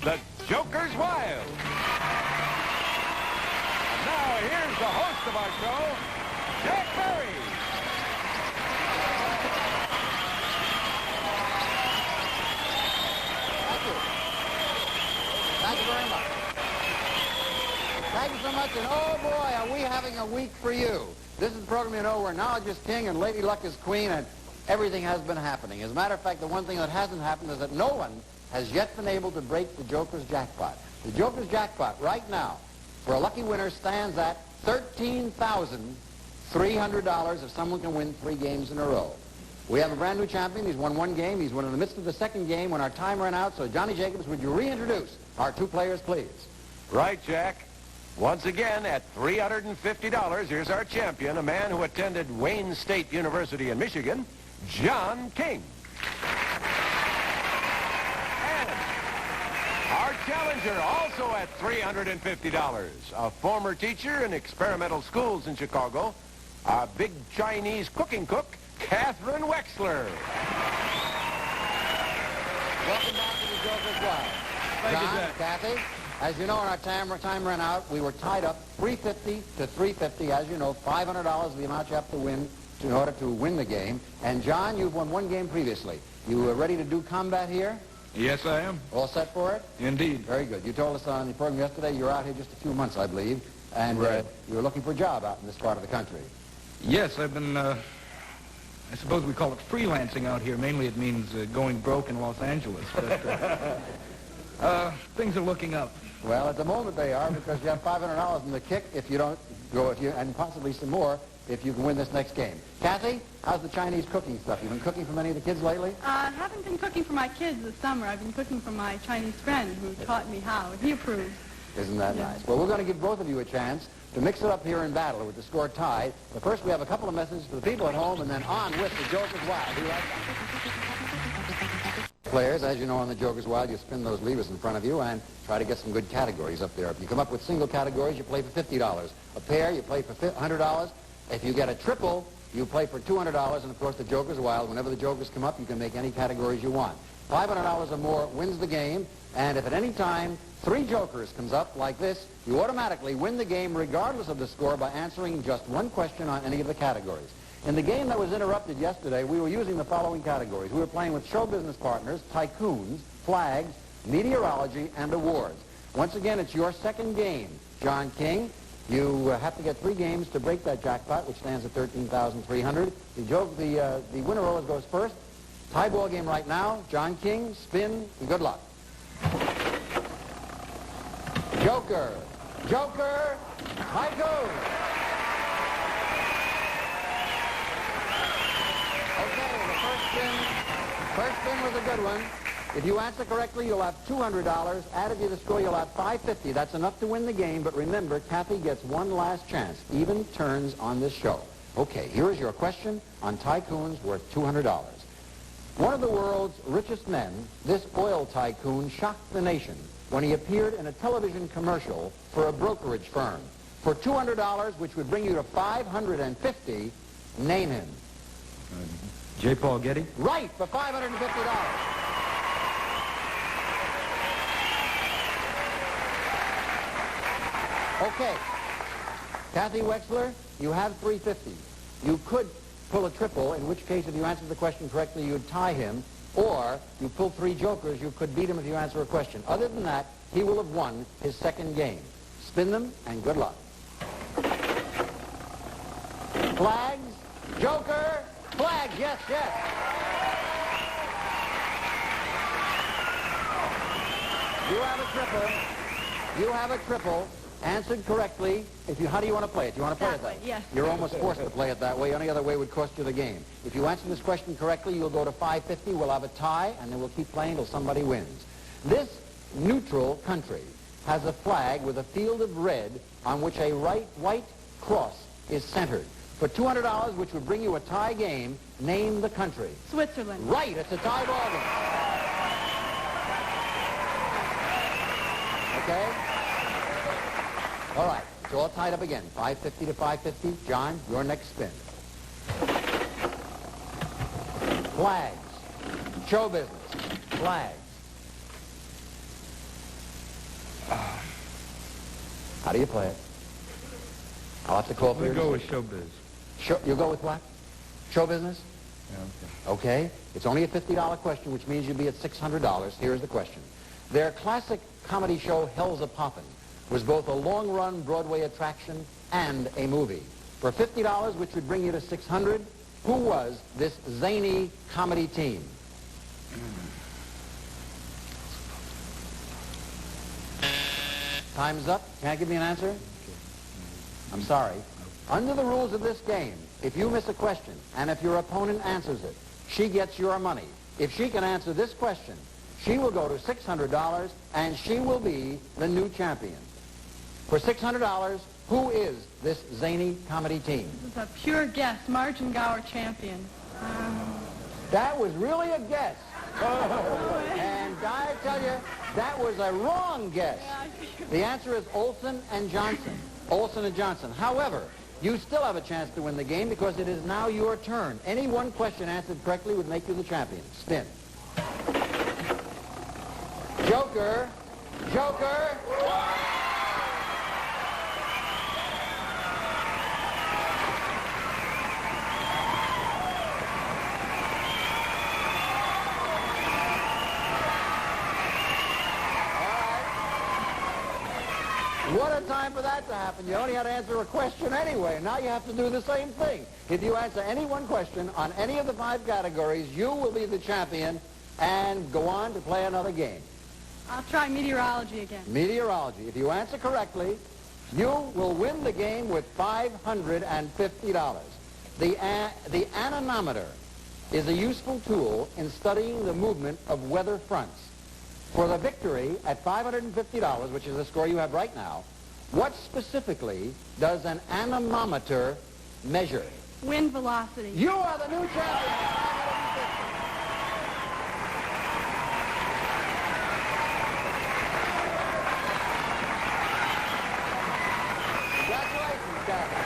The Joker's Wild. And now here's the host of our show, Jack Berry. Thank you. Thank you very much. Thank you so much, and oh boy, are we having a week for you. This is the program, you know, where knowledge is king and Lady Luck is queen, and everything has been happening. As a matter of fact, the one thing that hasn't happened is that no one has yet been able to break the Joker's jackpot. The Joker's jackpot right now for a lucky winner stands at $13,300 if someone can win 3 games in a row. We have a brand new champion. He's won 1 game. He's won in the midst of the 2nd game when our time ran out. So, Johnny Jacobs, would you reintroduce our 2 players, please? Right, Jack. Once again, at $350, here's our champion, a man who attended Wayne State University in Michigan, John King. And our challenger, also at $350, a former teacher in experimental schools in Chicago, a big Chinese cooking cook, Catherine Wexler. Welcome back to the Joker's Wild. Thank you, John, Jack. Kathy, as you know, when our time ran out, we were tied up 350 to 350. As you know, $500 is the amount you have to win in order to win the game. And, John, you've won 1 game previously. You ready to do combat here? Yes, I am. All set for it? Indeed. Very good. You told us on the program yesterday you were out here just a few months, I believe, and Right. you were looking for a job out in this part of the country. Yes, I've been, I suppose we call it freelancing out here. Mainly it means going broke in Los Angeles. But things are looking up. Well, at the moment they are, because you have $500 in the kick if you don't go, and possibly some more if you can win this next game. Kathy, how's the Chinese cooking stuff? You been cooking for many of the kids lately? I haven't been cooking for my kids this summer. I've been cooking for my Chinese friend who taught me how. He approves. Isn't that Yeah. nice? Well, we're going to give both of you a chance to mix it up here in battle with the score tied. But first, we have a couple of messages for the people at home, and then on with the Joker's Wild. Be right back. Players, as you know, on the Joker's Wild, you spin those levers in front of you and try to get some good categories up there. If you come up with single categories, you play for $50. A pair, you play for $100. If you get a triple, you play for $200. And, of course, the Joker's Wild. Whenever the Jokers come up, you can make any categories you want. $500 or more wins the game. And if at any time 3 Jokers comes up like this, you automatically win the game regardless of the score by answering just 1 question on any of the categories. In the game that was interrupted yesterday, we were using the following categories. We were playing with show business partners, tycoons, flags, meteorology, and awards. Once again, it's your 2nd game. John King, you have to get 3 games to break that jackpot, which stands at $13,300. The winner always goes first. Tie ball game right now. John King, spin, and good luck. Joker. Joker. Tycoon. Okay, the first spin was a good one. If you answer correctly, you'll have $200. Added to the score, you'll have $550. That's enough to win the game, but remember, Kathy gets 1 last chance. Even turns on this show. Okay, here is your question on tycoons worth $200. One of the world's richest men, this oil tycoon shocked the nation when he appeared in a television commercial for a brokerage firm. For $200, which would bring you to $550, name him. J. Paul Getty? Right, for $550. Okay. Kathy Wexler, you have $350. You could pull a triple, in which case if you answered the question correctly, you'd tie him. Or you pull 3 Jokers, you could beat him if you answer a question. Other than that, he will have won his 2nd game. Spin them, and good luck. Flags, Joker, flags, yes, yes. You have a triple. You have a triple. Answered correctly. How do you want to play it? Do you want to play it that way? Yes. You're almost forced to play it that way. Any other way would cost you the game. If you answer this question correctly, you'll go to $550. We'll have a tie, and then we'll keep playing till somebody wins. This neutral country has a flag with a field of red on which a white cross is centered. For $200, which would bring you a tie game, name the country. Switzerland. Right, it's a tie ball game. Okay? All right, it's all tied up again. $550 to $550. John, your next spin. Flags. Show business. Flags. How do you play it? I'll have to call for We'll your go decision. with showbiz. You'll go with what? Show business? Yeah, okay. Okay. It's only a $50 question, which means you'll be at $600. Here's the question. Their classic comedy show, Hell's a Poppin', was both a long-run Broadway attraction and a movie. For $50, which would bring you to $600, who was this zany comedy team? Time's up. Can't give me an answer? I'm sorry. Under the rules of this game, if you miss a question and if your opponent answers it, she gets your money. If she can answer this question, she will go to $600 and she will be the new champion. For $600, who is this zany comedy team? This is a pure guess. Marge and Gower champion. That was really a guess. And I tell you, that was a wrong guess. The answer is Olson and Johnson. Olson and Johnson. However, you still have a chance to win the game because it is now your turn. Any one question answered correctly would make you the champion. Spin. Joker. Joker. What a time for that to happen. You only had to answer a question anyway. Now you have to do the same thing. If you answer any one question on any of the 5 categories, you will be the champion and go on to play another game. I'll try meteorology again. Meteorology. If you answer correctly, you will win the game with $550. The anemometer is a useful tool in studying the movement of weather fronts. For the victory at $550, which is the score you have right now, what specifically does an anemometer measure? Wind velocity. You are the new champion. Congratulations, Kathy.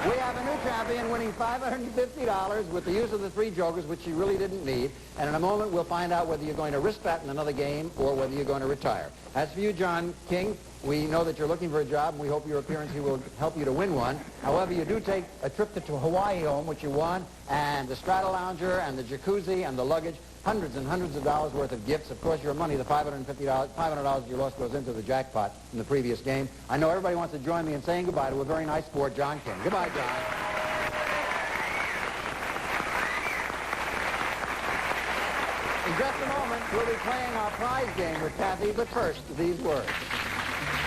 We have a new champion winning $550 with the use of the 3 jokers, which you really didn't need. And in a moment, we'll find out whether you're going to risk that in another game or whether you're going to retire. As for you, John King, we know that you're looking for a job, and we hope your appearance here will help you to win one. However, you do take a trip to Hawaii home, which you won, and the Straddle Lounger and the jacuzzi and the luggage, hundreds and hundreds of dollars worth of gifts. Of course, your money, the $500 you lost goes into the jackpot in the previous game. I know everybody wants to join me in saying goodbye to a very nice sport, John King. Goodbye, John. In just a moment, we'll be playing our prize game with Kathy, but first, these words.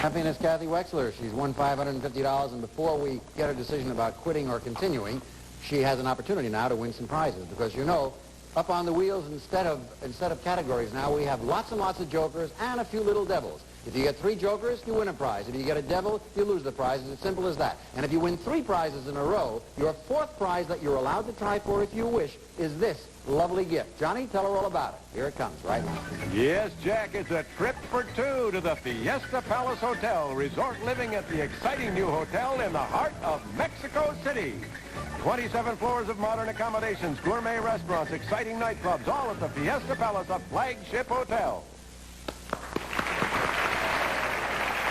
Champion is Kathy Wexler. She's won $550, and before we get a decision about quitting or continuing, she has an opportunity now to win some prizes, because you know, up on the wheels, instead of categories now, we have lots and lots of jokers and a few little devils. If you get 3 jokers, you win a prize. If you get a devil, you lose the prize. It's as simple as that. And if you win 3 prizes in a row, your 4th prize that you're allowed to try for if you wish is this lovely gift. Johnny, tell her all about it. Here it comes right now. Yes, Jack, it's a trip for 2 to the Fiesta Palace Hotel, resort living at the exciting new hotel in the heart of Mexico City. 27 floors of modern accommodations, gourmet restaurants, exciting nightclubs, all at the Fiesta Palace, a flagship hotel.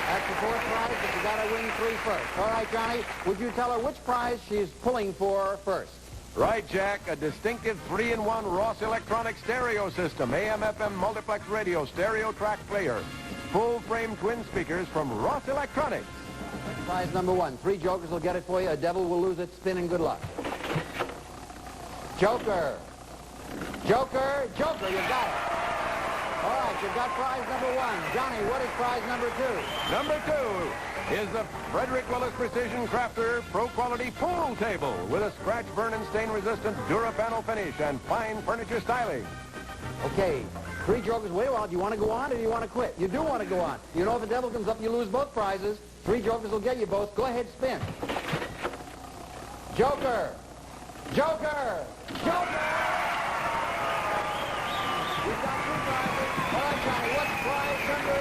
That's the 4th prize, but you got to win 3 first. All right, Johnny, would you tell her which prize she's pulling for first? Right, Jack, a distinctive 3-in-1 Ross electronic stereo system, AM/FM multiplex radio, stereo track player, full-frame twin speakers from Ross Electronics. Prize number 1. 3 jokers will get it for you. A devil will lose it. Spin and good luck. Joker. Joker. Joker, you got it. All right, you've got prize number 1. Johnny, what is prize number 2? Number 2 is the Frederick Willis Precision Crafter Pro Quality Pool Table with a scratch, burn, and stain-resistant Dura-Panel finish and fine furniture styling. Okay, 3 jokers. Wait a while. Do you want to go on or do you want to quit? You do want to go on. You know if the devil comes up, you lose both prizes. 3 jokers will get you both. Go ahead, spin. Joker. Joker. Joker. We've got 2 prizes. All right, Johnny, what's prize number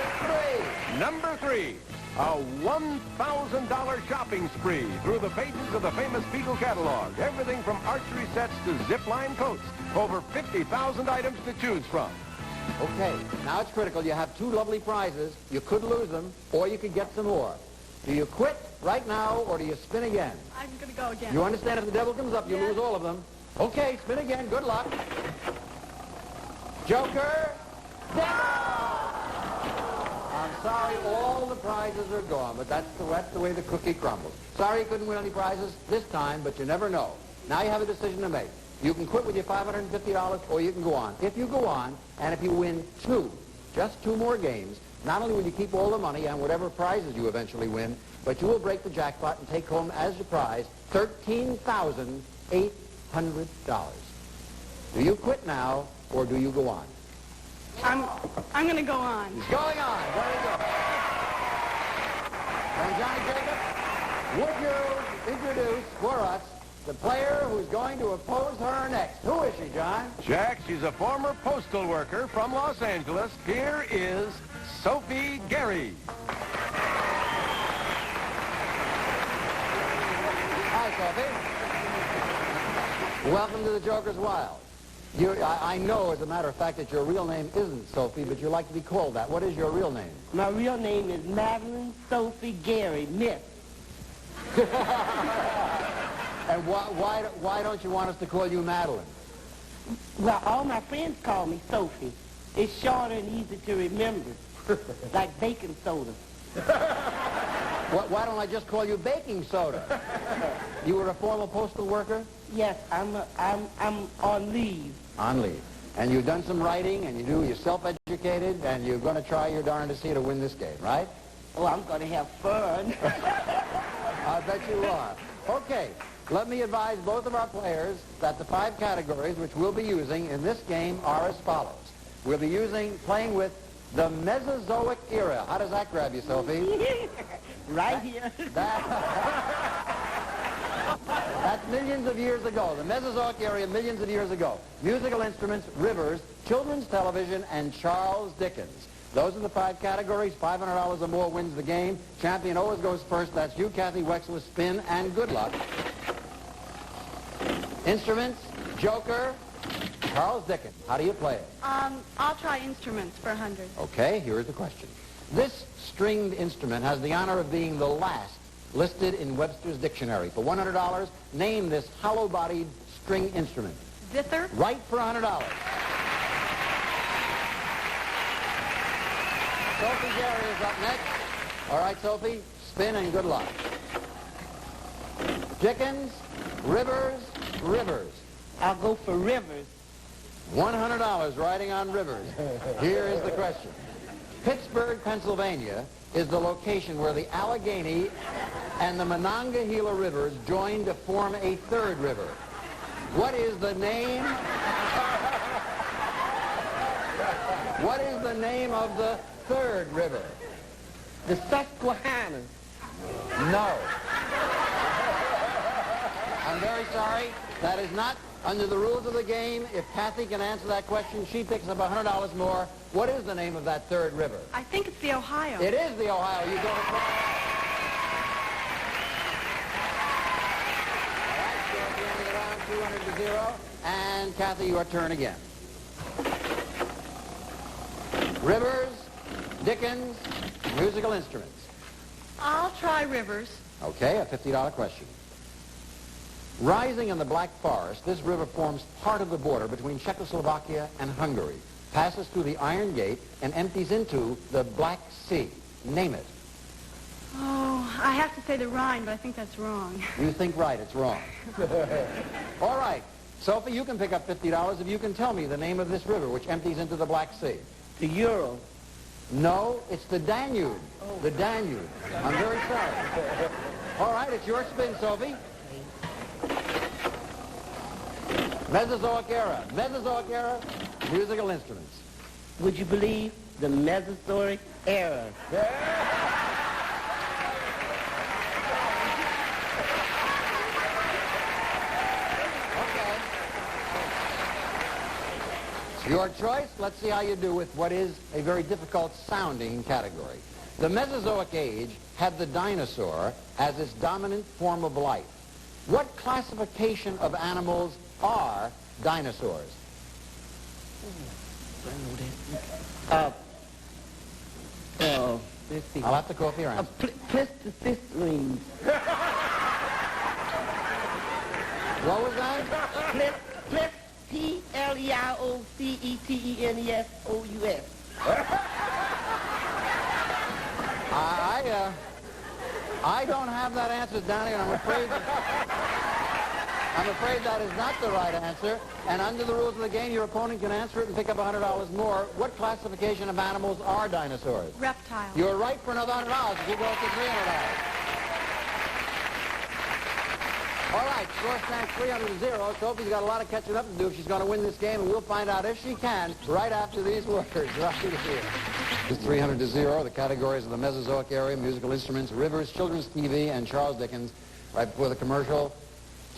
3? Number 3, a $1,000 shopping spree through the pages of the famous Beagle catalog. Everything from archery sets to zip-line coats. Over 50,000 items to choose from. Okay, now it's critical. You have two lovely prizes. You could lose them, or you could get some more. Do you quit right now, or do you spin again? I'm going to go again. You understand if the devil comes up, you lose all of them. Okay, spin again. Good luck. Joker. I'm sorry, all the prizes are gone, but that's the way the cookie crumbles. Sorry you couldn't win any prizes this time, but you never know. Now you have a decision to make. You can quit with your $550, or you can go on. If you go on, and if you win just two more games, not only will you keep all the money and whatever prizes you eventually win, but you will break the jackpot and take home as your prize $13,800. Do you quit now, or do you go on? I'm going to go on. He's going on. Very good. And Johnny Jacob, would you introduce for us the player who's going to oppose her next? Who is she, John? Jack, she's a former postal worker from Los Angeles. Here is Sophie Gary. Hi, Sophie. Welcome to the Joker's Wild. I know, as a matter of fact, that your real name isn't Sophie, but you like to be called that. What is your real name? My real name is Madeline Sophie Gary, Miss. And why don't you want us to call you Madeline? Well, all my friends call me Sophie. It's short and easy to remember, like baking soda. Why don't I just call you Baking Soda? You were a former postal worker? Yes, I'm on leave. On leave. And you've done some writing, and you're self-educated, and you're going to try your darn to see to win this game, right? Oh, I'm going to have fun. I bet you are. Okay, let me advise both of our players that the 5 categories which we'll be using in this game are as follows. We'll be playing with the Mesozoic era. How does that grab you, Sophie? Right here. That's millions of years ago. The Mesozoic era, millions of years ago. Musical instruments, rivers, children's television, and Charles Dickens. Those are the 5 categories. $500 or more wins the game. Champion always goes first. That's you, Kathy Wexler. Spin, and good luck. Instruments, Joker, Charles Dickens. How do you play it? I'll try instruments for 100. Okay, here is the question. This stringed instrument has the honor of being the last listed in Webster's dictionary. For $100, name this hollow-bodied string instrument. Zither? Right for $100. Sophie Gary is up next. All right, Sophie, spin and good luck. Dickens, Rivers, Rivers. I'll go for rivers. $100 riding on Rivers. Here is the question. Pittsburgh, Pennsylvania is the location where the Allegheny and the Monongahela rivers join to form a third river. What is the name? What is the name of the third river? The Susquehanna. No. I'm very sorry. That is not under the rules of the game. If Kathy can answer that question, she picks up $100 more. What is the name of that third river? I think it's the Ohio. It is the Ohio. You go to All right, so at the end of the round, 200 to 0. And Kathy, your turn again. Rivers, Dickens, musical instruments. I'll try rivers. Okay, a $50 question. Rising in the Black Forest, this river forms part of the border between Czechoslovakia and Hungary, passes through the Iron Gate, and empties into the Black Sea. Name it. Oh, I have to say the Rhine, but I think that's wrong. You think right, it's wrong. All right. Sophie, you can pick up $50 if you can tell me the name of this river which empties into the Black Sea. The Ural. No, it's the Danube. Oh. The Danube. I'm very sorry. All right, it's your spin, Sophie. Mesozoic era. Mesozoic era, musical instruments. Would you believe the Mesozoic era? Okay. It's your choice. Let's see how you do with what is a very difficult sounding category. The Mesozoic age had the dinosaur as its dominant form of life. What classification of animals are dinosaurs? Let's see. I'll have to call for your answer. Pleistocene. What was that? Pleiocetenosus. I don't have that answer down here, and I'm afraid that is not the right answer. And under the rules of the game, your opponent can answer it and pick up $100 more. What classification of animals are dinosaurs? Reptile. You're right for another $100 if you go up to $300. All right, score stands 300-0. Sophie's got a lot of catching up to do if she's going to win this game, and we'll find out if she can right after these words right here. It's 300-0. The categories of the Mesozoic area, musical instruments, rivers, children's TV, and Charles Dickens. Right before the commercial,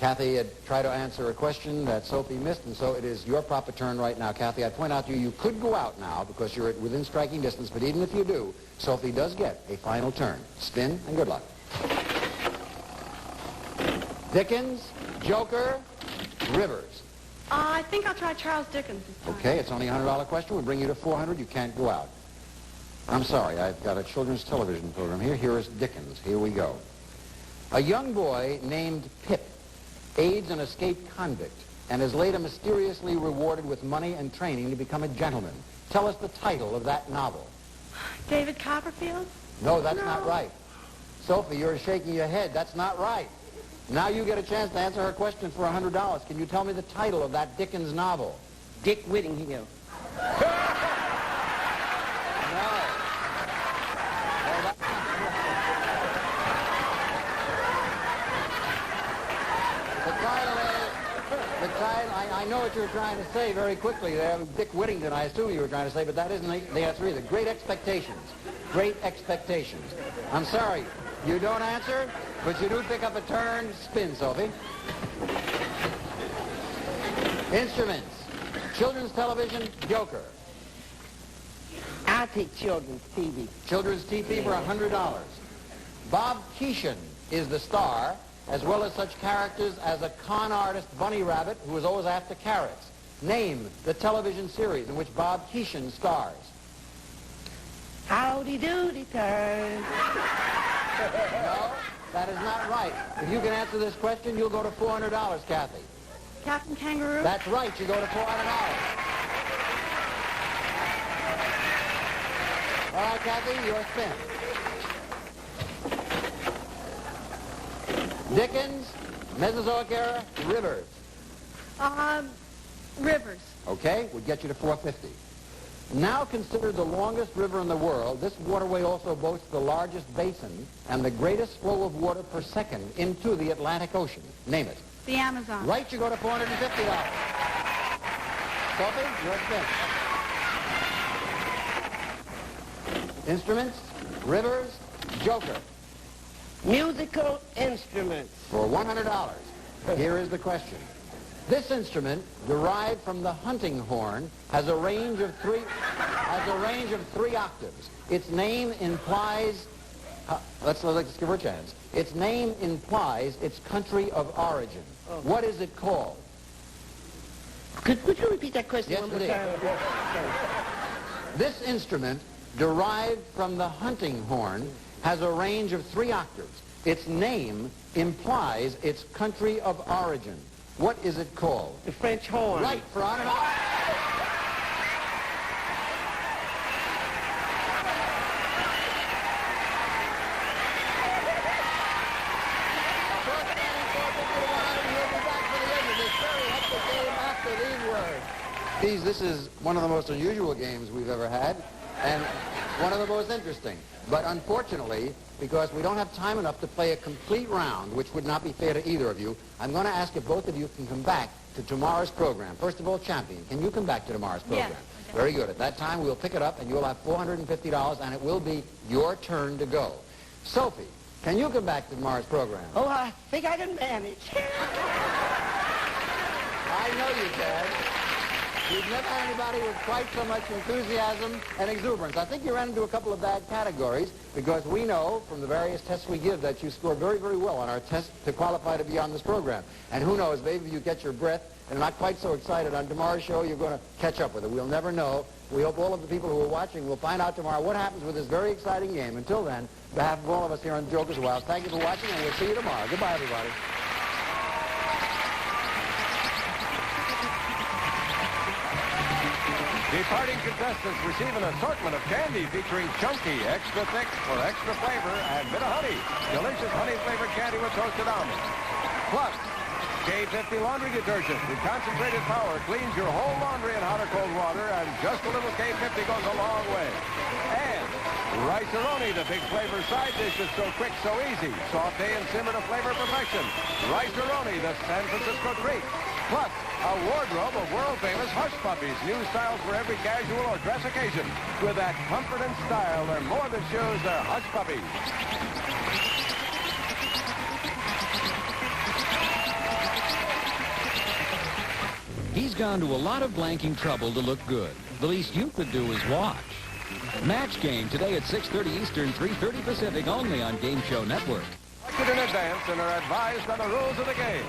Kathy had tried to answer a question that Sophie missed, and so it is your proper turn right now. Kathy, I point out to you, you could go out now because you're within striking distance, but even if you do, Sophie does get a final turn. Spin, and good luck. Dickens, Joker, Rivers. I think I'll try Charles Dickens this time. Okay, it's only a $100 question. We'll bring you to 400. You can't go out. I'm sorry, I've got a children's television program here. Here is Dickens. Here we go. A young boy named Pip aids an escaped convict and is later mysteriously rewarded with money and training to become a gentleman. Tell us the title of that novel. David Copperfield? No, that's not right. Sophie, you're shaking your head. That's not right. Now you get a chance to answer her question for $100. Can you tell me the title of that Dickens novel? Dick Whittingham. I know what you were trying to say very quickly there. Dick Whittington, I assume you were trying to say, but that isn't the answer either. Great Expectations. Great Expectations. I'm sorry, you don't answer, but you do pick up a turn. Spin, Sophie. Instruments. Children's television, Joker. I'll take children's TV. Children's TV for $100. Bob Keeshan is the star, as well as such characters as a con artist bunny rabbit who is always after carrots. Name the television series in which Bob Keeshan stars. Howdy doody turn. No, that is not right. If you can answer this question, you'll go to $400, Kathy. Captain Kangaroo? That's right, you go to $400. All right, Kathy, your spin. Dickens, Mesozoic era, Rivers. Rivers. Okay, would get you to $450. Now considered the longest river in the world, this waterway also boasts the largest basin and the greatest flow of water per second into the Atlantic Ocean. Name it. The Amazon. Right, you go to $450. Sophie, your spin. Instruments, Rivers, Joker. Musical instruments. For $100. Here is the question. This instrument, derived from the hunting horn, has a range of three octaves. Its name implies let's give her a chance. Its name implies its country of origin. Oh. What is it called? Could you repeat that question Yes, one more it time? is. This instrument, derived from the hunting horn, has a range of 3 octaves. Its name implies its country of origin. What is it called? The French horn. Right, for $100. This is one of the most unusual games we've ever had, and one of the most interesting. But unfortunately, because we don't have time enough to play a complete round, which would not be fair to either of you, I'm going to ask if both of you can come back to tomorrow's program. First of all, champion, can you come back to tomorrow's program? Yes. Okay. Very good. At that time, we'll pick it up, and you'll have $450, and it will be your turn to go. Sophie, can you come back to tomorrow's program? Oh, I think I can manage. I know you can. You've never had anybody with quite so much enthusiasm and exuberance. I think you ran into a couple of bad categories because we know from the various tests we give that you score very, very well on our test to qualify to be on this program. And who knows, maybe if you get your breath, and not quite so excited on tomorrow's show, you're going to catch up with it. We'll never know. We hope all of the people who are watching will find out tomorrow what happens with this very exciting game. Until then, on behalf of all of us here on the Joker's Wild, thank you for watching, and we'll see you tomorrow. Goodbye, everybody. Departing contestants receive an assortment of candy featuring chunky, extra thick for extra flavor, and bit of honey. Delicious honey-flavored candy with toasted almonds. Plus, K50 laundry detergent with concentrated power cleans your whole laundry in hot or cold water, and just a little K50 goes a long way. And Rice-A-Roni, the big flavor side dish is so quick, so easy. Saute and simmer to flavor perfection. Rice-A-Roni, the San Francisco treat. Plus, a wardrobe of world-famous Hush Puppies. New styles for every casual or dress occasion. With that comfort and style, they're more than shoes, they're Hush Puppies. He's gone to a lot of blanking trouble to look good. The least you could do is watch. Match Game today at 6:30 Eastern, 3:30 Pacific, only on Game Show Network. Selected in advance and are advised on the rules of the game.